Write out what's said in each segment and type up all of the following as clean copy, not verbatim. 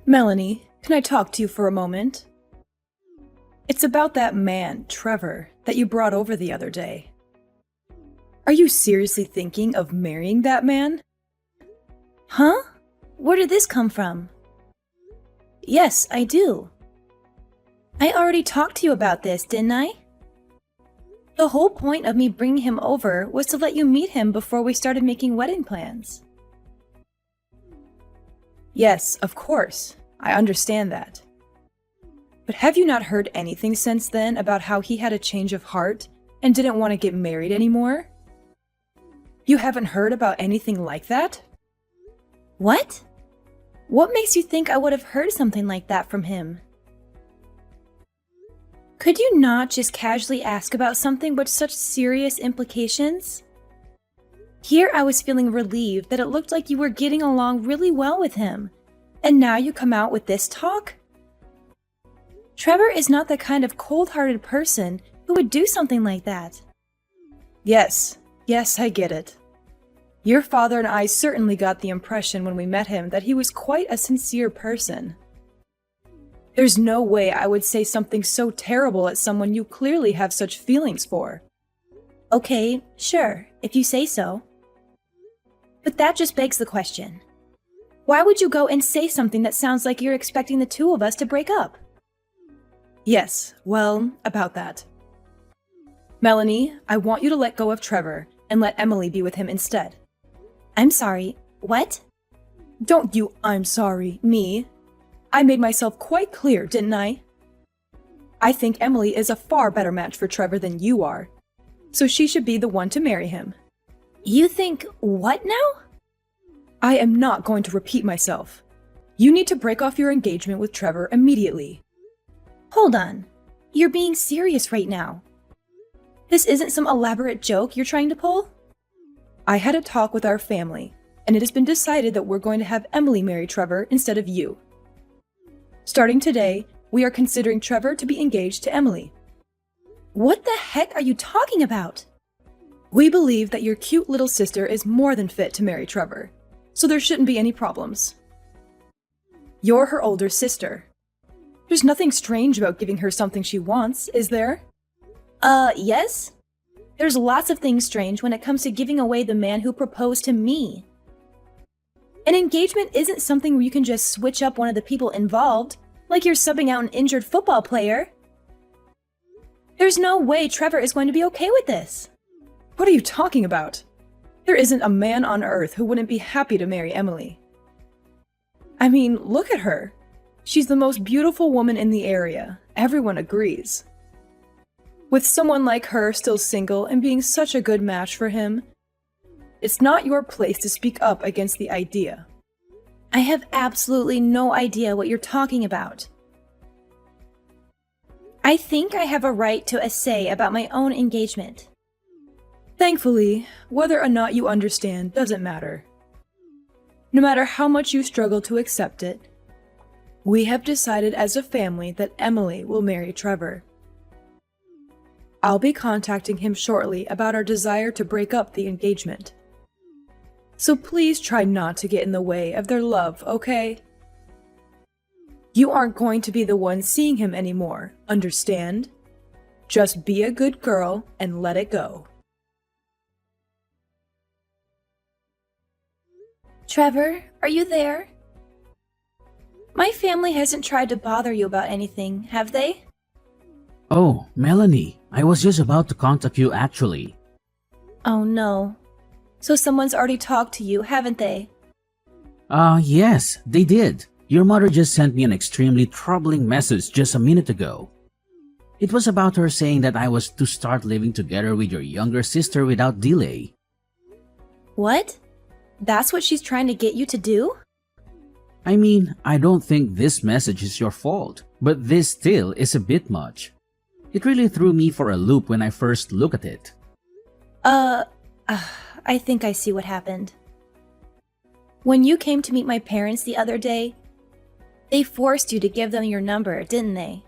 Melanie, can I talk to you for a moment? It's about that man, Trevor, that you brought over the other day. Are you seriously thinking of marrying that man? Huh? Where did this come from? Yes, I do. I already talked to you about this, didn't I? The whole point of me bringing him over was to let you meet him before we started making wedding plans. Yes, of course. I understand that. But have you not heard anything since then about how he had a change of heart and didn't want to get married anymore? You haven't heard about anything like that? What? What makes you think I would have heard something like that from him? Could you not just casually ask about something with such serious implications? Here I was feeling relieved that it looked like you were getting along really well with him, and now you come out with this talk? Trevor is not the kind of cold-hearted person who would do something like that. Yes, I get it. Your father and I certainly got the impression when we met him that he was quite a sincere person. There's no way I would say something so terrible at someone you clearly have such feelings for. Okay, sure, if you say so. But that just begs the question. Why would you go and say something that sounds like you're expecting the two of us to break up? Yes, well, about that. Melanie, I want you to let go of Trevor and let Emily be with him instead. I'm sorry, what? Don't you I'm sorry, me. I made myself quite clear, didn't I? I think Emily is a far better match for Trevor than you are, so she should be the one to marry him. You think what now? I am not going to repeat myself. You need to break off your engagement with Trevor immediately. Hold on. You're being serious right now. This isn't some elaborate joke you're trying to pull? I had a talk with our family, and it has been decided that we're going to have Emily marry Trevor instead of you. Starting today, we are considering Trevor to be engaged to Emily. What the heck are you talking about? We believe that your cute little sister is more than fit to marry Trevor, so there shouldn't be any problems. You're her older sister. There's nothing strange about giving her something she wants, is there? Yes? There's lots of things strange when it comes to giving away the man who proposed to me. An engagement isn't something where you can just switch up one of the people involved, like you're subbing out an injured football player. There's no way Trevor is going to be okay with this. What are you talking about? There isn't a man on earth who wouldn't be happy to marry Emily. I mean, look at her. She's the most beautiful woman in the area. Everyone agrees. With someone like her still single and being such a good match for him, it's not your place to speak up against the idea. I have absolutely no idea what you're talking about. I think I have a right to a say about my own engagement. Thankfully, whether or not you understand doesn't matter. No matter how much you struggle to accept it, we have decided as a family that Emily will marry Trevor. I'll be contacting him shortly about our desire to break up the engagement. So please try not to get in the way of their love, okay? You aren't going to be the one seeing him anymore, understand? Just be a good girl and let it go. Trevor, are you there? My family hasn't tried to bother you about anything, have they? Oh, Melanie, I was just about to contact you actually. Oh no. So someone's already talked to you, haven't they? Yes, they did. Your mother just sent me an extremely troubling message just a minute ago. It was about her saying that I was to start living together with your younger sister without delay. What? That's what she's trying to get you to do? I mean, I don't think this message is your fault, but this still is a bit much. It really threw me for a loop when I first looked at it. I think I see what happened. When you came to meet my parents the other day, they forced you to give them your number, didn't they?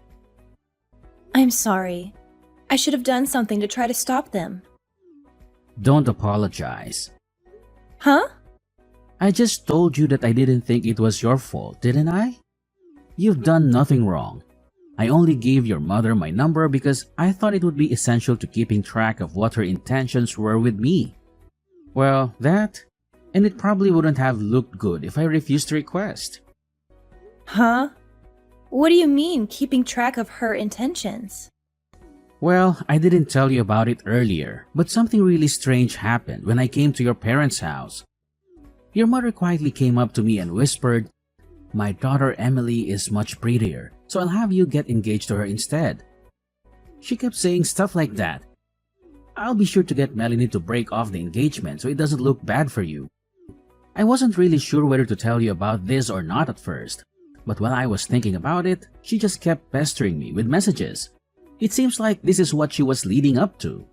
I'm sorry. I should have done something to try to stop them. Don't apologize. Huh? I just told you that I didn't think it was your fault, didn't I? You've done nothing wrong. I only gave your mother my number because I thought it would be essential to keeping track of what her intentions were with me. Well, that, and it probably wouldn't have looked good if I refused the request. Huh? What do you mean, keeping track of her intentions? Well, I didn't tell you about it earlier, but something really strange happened when I came to your parents' house. Your mother quietly came up to me and whispered, "My daughter Emily is much prettier, so I'll have you get engaged to her instead." She kept saying stuff like that. "I'll be sure to get Melanie to break off the engagement so it doesn't look bad for you." I wasn't really sure whether to tell you about this or not at first, but while I was thinking about it, she just kept pestering me with messages. It seems like this is what she was leading up to.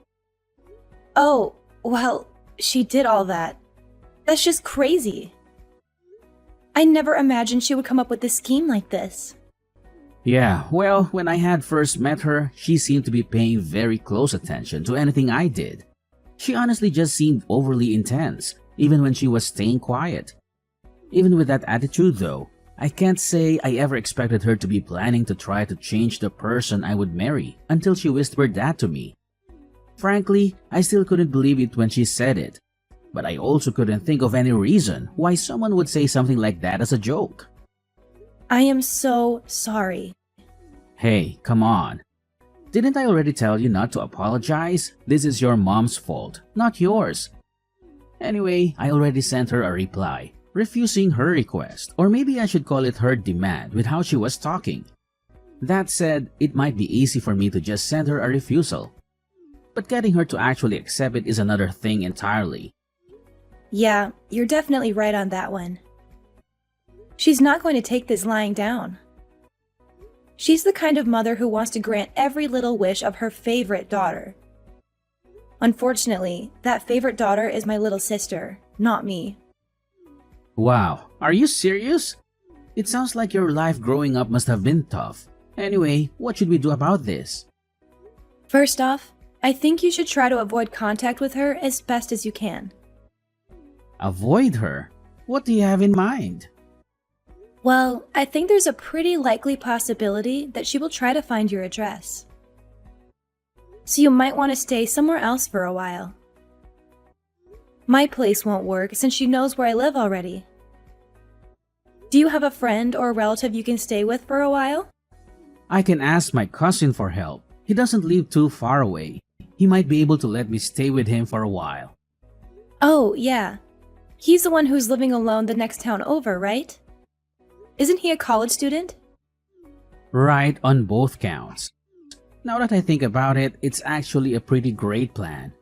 Oh, well, she did all that. That's just crazy. I never imagined she would come up with a scheme like this. Yeah, well, when I had first met her, she seemed to be paying very close attention to anything I did. She honestly just seemed overly intense, even when she was staying quiet. Even with that attitude though, I can't say I ever expected her to be planning to try to change the person I would marry until she whispered that to me. Frankly, I still couldn't believe it when she said it, but I also couldn't think of any reason why someone would say something like that as a joke. I am so sorry. Hey, come on. Didn't I already tell you not to apologize? This is your mom's fault, not yours. Anyway, I already sent her a reply, refusing her request, or maybe I should call it her demand with how she was talking. That said, it might be easy for me to just send her a refusal. But getting her to actually accept it is another thing entirely. Yeah, you're definitely right on that one. She's not going to take this lying down. She's the kind of mother who wants to grant every little wish of her favorite daughter. Unfortunately, that favorite daughter is my little sister, not me. Wow, are you serious? It sounds like your life growing up must have been tough. Anyway, what should we do about this? First off, I think you should try to avoid contact with her as best as you can. Avoid her? What do you have in mind? Well, I think there's a pretty likely possibility that she will try to find your address. So you might want to stay somewhere else for a while. My place won't work since she knows where I live already. Do you have a friend or a relative you can stay with for a while? I can ask my cousin for help. He doesn't live too far away. He might be able to let me stay with him for a while. Oh, yeah. He's the one who's living alone the next town over, right? Isn't he a college student? Right on both counts. Now that I think about it, it's actually a pretty great plan.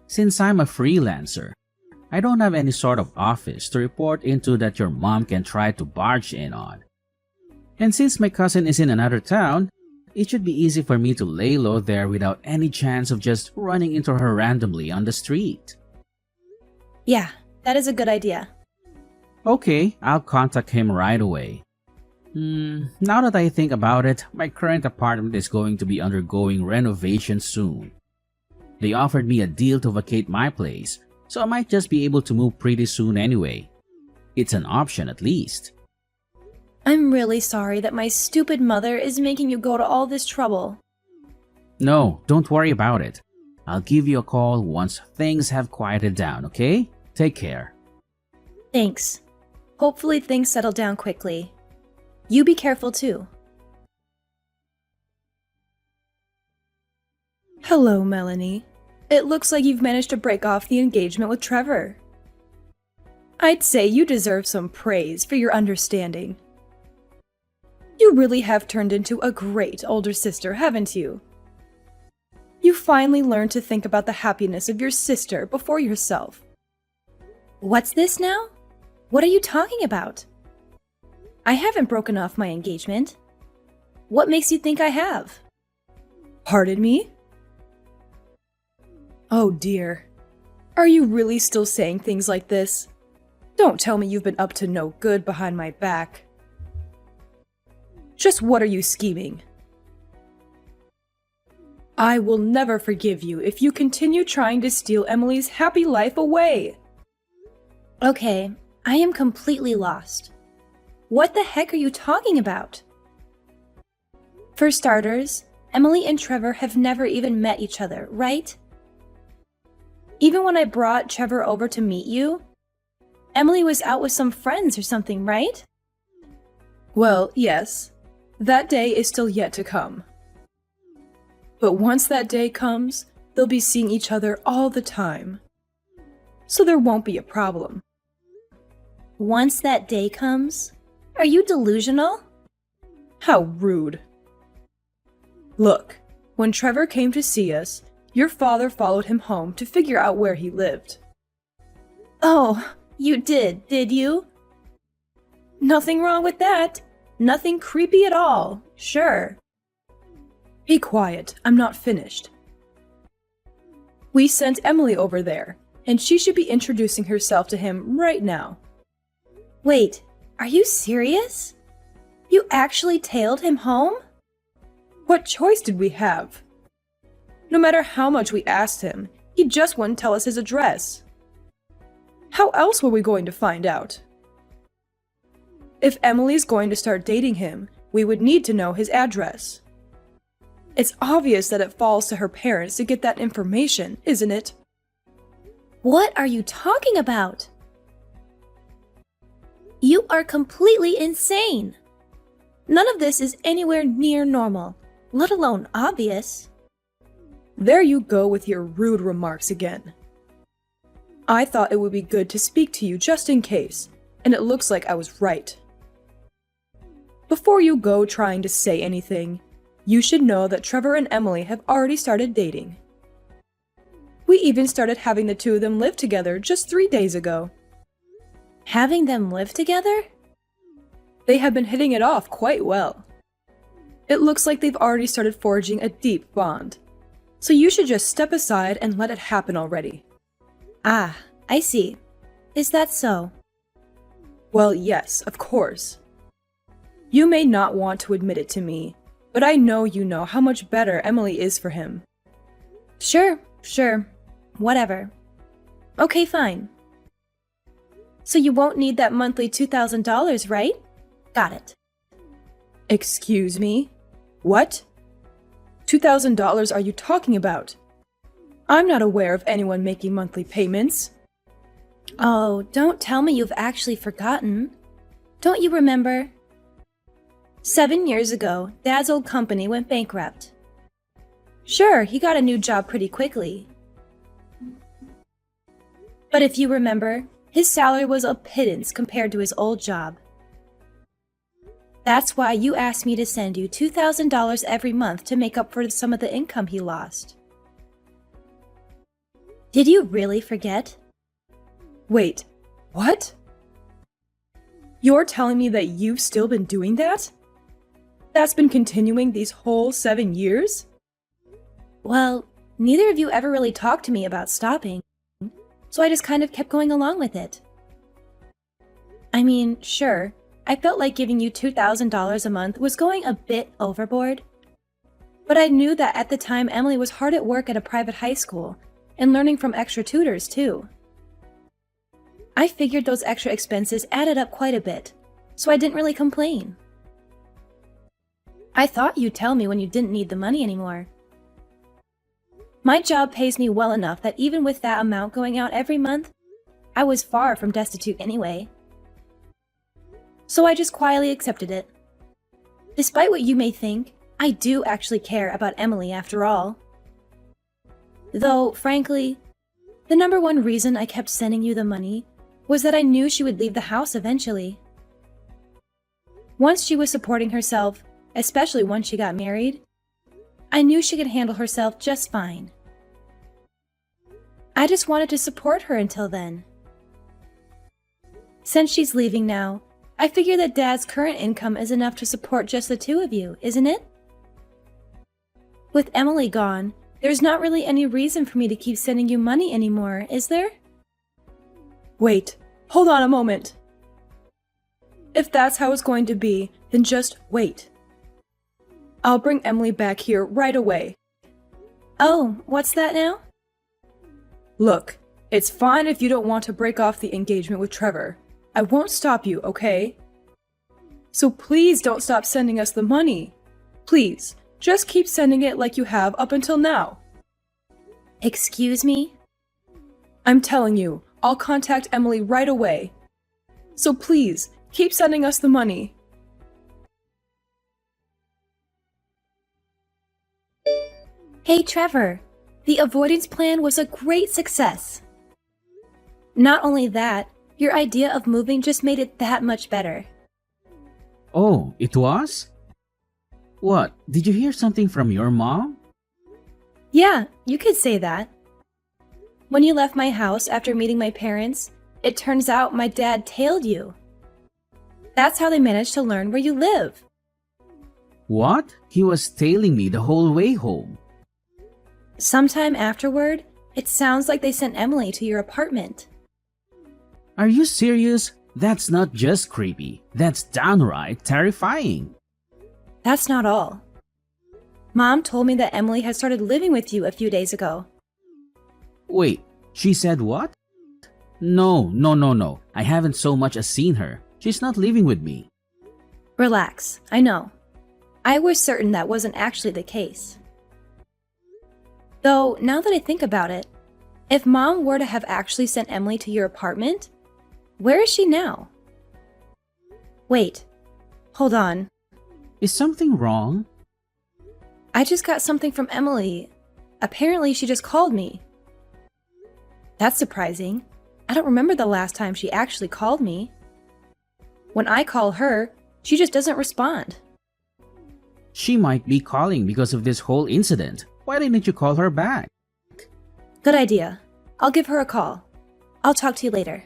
Since I'm a freelancer, I don't have any sort of office to report into that your mom can try to barge in on. And since my cousin is in another town, it should be easy for me to lay low there without any chance of just running into her randomly on the street. Yeah, that is a good idea. Okay, I'll contact him right away. Now that I think about it, my current apartment is going to be undergoing renovation soon. They offered me a deal to vacate my place, so I might just be able to move pretty soon anyway. It's an option at least. I'm really sorry that my stupid mother is making you go to all this trouble. No, don't worry about it. I'll give you a call once things have quieted down, okay? Take care. Thanks. Hopefully things settle down quickly. You be careful too. Hello, Melanie. It looks like you've managed to break off the engagement with Trevor. I'd say you deserve some praise for your understanding. You really have turned into a great older sister, haven't you? You finally learned to think about the happiness of your sister before yourself. What's this now? What are you talking about? I haven't broken off my engagement. What makes you think I have? Pardon me? Oh dear. Are you really still saying things like this? Don't tell me you've been up to no good behind my back. Just what are you scheming? I will never forgive you if you continue trying to steal Emily's happy life away. Okay, I am completely lost. What the heck are you talking about? For starters, Emily and Trevor have never even met each other, right? Even when I brought Trevor over to meet you, Emily was out with some friends or something, right? Well, yes. That day is still yet to come. But once that day comes, they'll be seeing each other all the time. So there won't be a problem. Once that day comes? Are you delusional? How rude. Look, when Trevor came to see us, your father followed him home to figure out where he lived. Oh, you did you? Nothing wrong with that. Nothing creepy at all. Sure. Be quiet. I'm not finished. We sent Emily over there, and she should be introducing herself to him right now. Wait, are you serious? You actually tailed him home? What choice did we have? No matter how much we asked him, he just wouldn't tell us his address. How else were we going to find out? If Emily's going to start dating him, we would need to know his address. It's obvious that it falls to her parents to get that information, isn't it? What are you talking about? You are completely insane. None of this is anywhere near normal, let alone obvious. There you go with your rude remarks again. I thought it would be good to speak to you just in case, and it looks like I was right. Before you go trying to say anything, you should know that Trevor and Emily have already started dating. We even started having the two of them live together just 3 days ago. Having them live together? They have been hitting it off quite well. It looks like they've already started forging a deep bond. So you should just step aside and let it happen already. Ah, I see. Is that so? Well, yes, of course. You may not want to admit it to me, but I know you know how much better Emily is for him. Sure. Whatever. Okay, fine. So you won't need that monthly $2,000, right? Got it. Excuse me? What? $2,000 are you talking about? I'm not aware of anyone making monthly payments. Oh, don't tell me you've actually forgotten. Don't you remember? 7 years ago, Dad's old company went bankrupt. Sure, he got a new job pretty quickly. But if you remember, his salary was a pittance compared to his old job. That's why you asked me to send you $2,000 every month to make up for some of the income he lost. Did you really forget? Wait, what? You're telling me that you've still been doing that? That's been continuing these whole 7 years? Well, neither of you ever really talked to me about stopping, so I just kind of kept going along with it. I mean, sure, I felt like giving you $2,000 a month was going a bit overboard. But I knew that at the time Emily was hard at work at a private high school and learning from extra tutors too. I figured those extra expenses added up quite a bit, so I didn't really complain. I thought you'd tell me when you didn't need the money anymore. My job pays me well enough that even with that amount going out every month, I was far from destitute anyway. So I just quietly accepted it. Despite what you may think, I do actually care about Emily after all. Though, frankly, the number one reason I kept sending you the money was that I knew she would leave the house eventually. Once she was supporting herself, especially once she got married, I knew she could handle herself just fine. I just wanted to support her until then. Since she's leaving now, I figure that Dad's current income is enough to support just the two of you, isn't it? With Emily gone, there's not really any reason for me to keep sending you money anymore, is there? Wait, hold on a moment. If that's how it's going to be, then just wait. I'll bring Emily back here right away. Oh, what's that now? Look, it's fine if you don't want to break off the engagement with Trevor. I won't stop you, okay? So please don't stop sending us the money. Please, just keep sending it like you have up until now. Excuse me? I'm telling you, I'll contact Emily right away. So please, keep sending us the money. Hey Trevor, the avoidance plan was a great success. Not only that, your idea of moving just made it that much better. Oh, it was? What, did you hear something from your mom? Yeah, you could say that. When you left my house after meeting my parents, it turns out my dad tailed you. That's how they managed to learn where you live. What? He was tailing me the whole way home. Sometime afterward, it sounds like they sent Emily to your apartment. Are you serious? That's not just creepy. That's downright terrifying. That's not all. Mom told me that Emily had started living with you a few days ago. Wait, she said what? No. I haven't so much as seen her. She's not living with me. Relax, I know. I was certain that wasn't actually the case. Though, now that I think about it, if Mom were to have actually sent Emily to your apartment, where is she now? Wait, hold on. Is something wrong? I just got something from Emily. Apparently, she just called me. That's surprising. I don't remember the last time she actually called me. When I call her, she just doesn't respond. She might be calling because of this whole incident. Why didn't you call her back? Good idea. I'll give her a call. I'll talk to you later.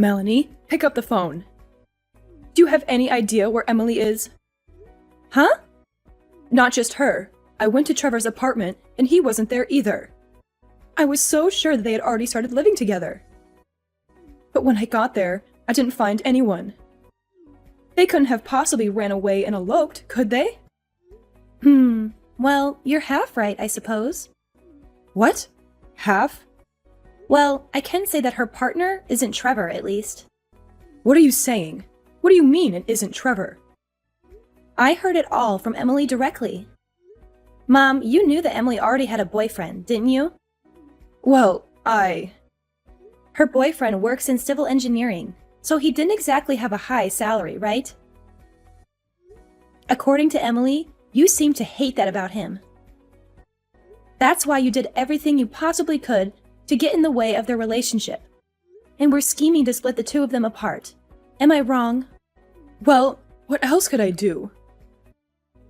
Melanie, pick up the phone. Do you have any idea where Emily is? Huh? Not just her. I went to Trevor's apartment and he wasn't there either. I was so sure that they had already started living together. But when I got there, I didn't find anyone. They couldn't have possibly ran away and eloped, could they? Well, you're half right, I suppose. What? Half? Well, I can say that her partner isn't Trevor, at least. What are you saying? What do you mean it isn't Trevor? I heard it all from Emily directly. Mom, you knew that Emily already had a boyfriend, didn't you? Well, Her boyfriend works in civil engineering, so he didn't exactly have a high salary, right? According to Emily, you seem to hate that about him. That's why you did everything you possibly could to get in the way of their relationship, and were scheming to split the two of them apart. Am I wrong? Well, what else could I do?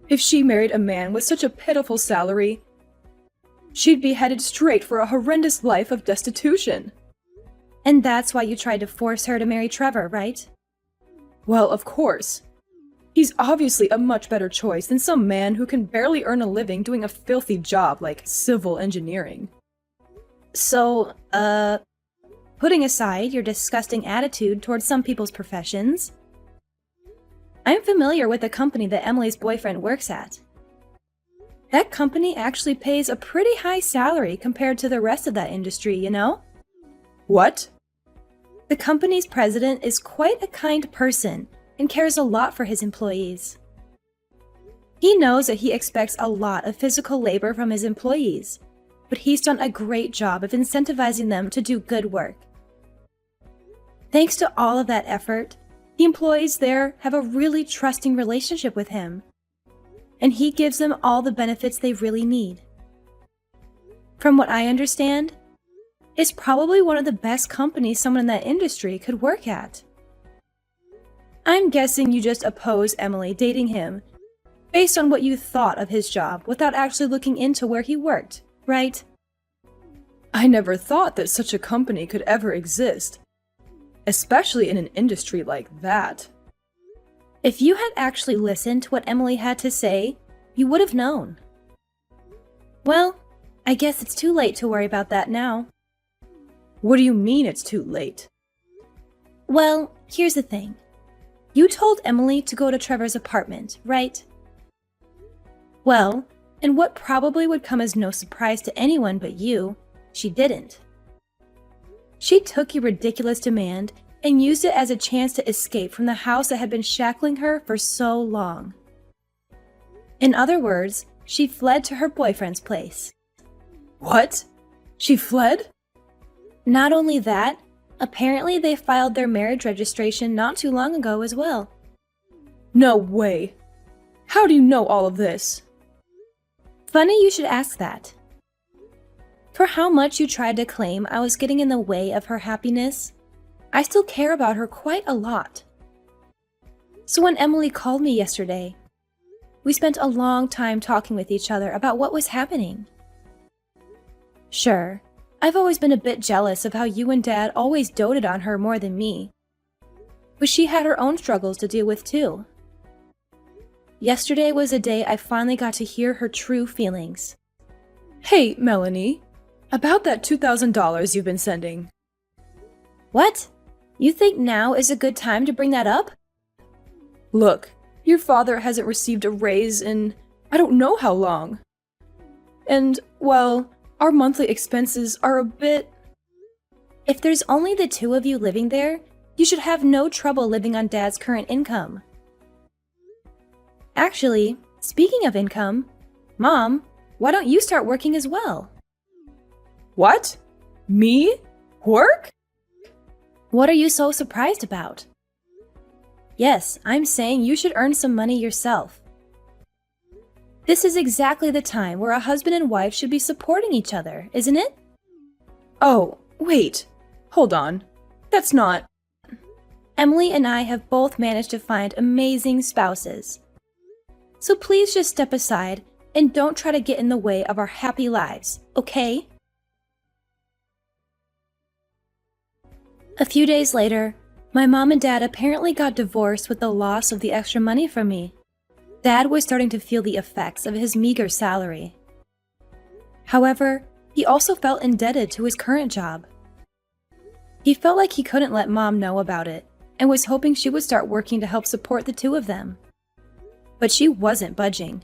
If she married a man with such a pitiful salary, she'd be headed straight for a horrendous life of destitution. And that's why you tried to force her to marry Trevor, right? Well, of course. He's obviously a much better choice than some man who can barely earn a living doing a filthy job like civil engineering. So, putting aside your disgusting attitude towards some people's professions, I'm familiar with the company that Emily's boyfriend works at. That company actually pays a pretty high salary compared to the rest of that industry, you know? What? The company's president is quite a kind person and cares a lot for his employees. He knows that he expects a lot of physical labor from his employees, but he's done a great job of incentivizing them to do good work. Thanks to all of that effort, the employees there have a really trusting relationship with him, and he gives them all the benefits they really need. From what I understand, it's probably one of the best companies someone in that industry could work at. I'm guessing you just oppose Emily dating him based on what you thought of his job without actually looking into where he worked, right? I never thought that such a company could ever exist, especially in an industry like that. If you had actually listened to what Emily had to say, you would have known. Well, I guess it's too late to worry about that now. What do you mean it's too late? Well, here's the thing. You told Emily to go to Trevor's apartment, right? Well, and what probably would come as no surprise to anyone but you, she didn't. She took your ridiculous demand and used it as a chance to escape from the house that had been shackling her for so long. In other words, she fled to her boyfriend's place. What? She fled? Not only that, apparently they filed their marriage registration not too long ago as well. No way. How do you know all of this? Funny you should ask that. For how much you tried to claim I was getting in the way of her happiness, I still care about her quite a lot. So when Emily called me yesterday, we spent a long time talking with each other about what was happening. Sure, I've always been a bit jealous of how you and Dad always doted on her more than me, but she had her own struggles to deal with too. Yesterday was a day I finally got to hear her true feelings. Hey, Melanie. About that $2,000 you've been sending. What? You think now is a good time to bring that up? Look, your father hasn't received a raise in I don't know how long. And, well, our monthly expenses are a bit... If there's only the two of you living there, you should have no trouble living on Dad's current income. Actually, speaking of income, Mom, why don't you start working as well? What? Me? Work? What are you so surprised about? Yes, I'm saying you should earn some money yourself. This is exactly the time where a husband and wife should be supporting each other, isn't it? Oh, wait. Hold on. That's not... Emily and I have both managed to find amazing spouses. So please just step aside and don't try to get in the way of our happy lives, okay? A few days later, my mom and dad apparently got divorced with the loss of the extra money from me. Dad was starting to feel the effects of his meager salary. However, he also felt indebted to his current job. He felt like he couldn't let Mom know about it and was hoping she would start working to help support the two of them. But she wasn't budging.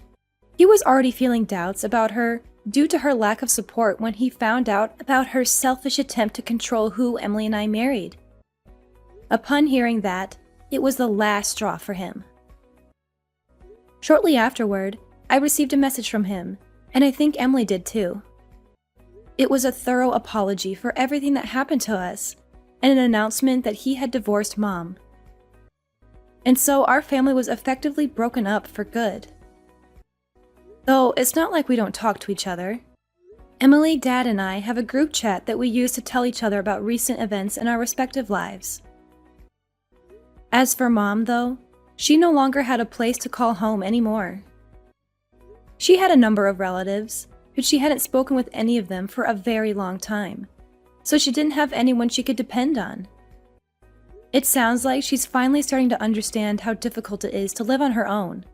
He was already feeling doubts about her due to her lack of support when he found out about her selfish attempt to control who Emily and I married. Upon hearing that, it was the last straw for him. Shortly afterward, I received a message from him, and I think Emily did too. It was a thorough apology for everything that happened to us, and an announcement that he had divorced Mom. And so our family was effectively broken up for good. Though it's not like we don't talk to each other. Emily, Dad, and I have a group chat that we use to tell each other about recent events in our respective lives. As for Mom, though, she no longer had a place to call home anymore. She had a number of relatives, but she hadn't spoken with any of them for a very long time, so she didn't have anyone she could depend on. It sounds like she's finally starting to understand how difficult it is to live on her own.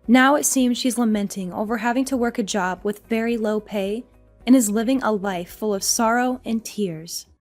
Now it seems she's lamenting over having to work a job with very low pay and is living a life full of sorrow and tears.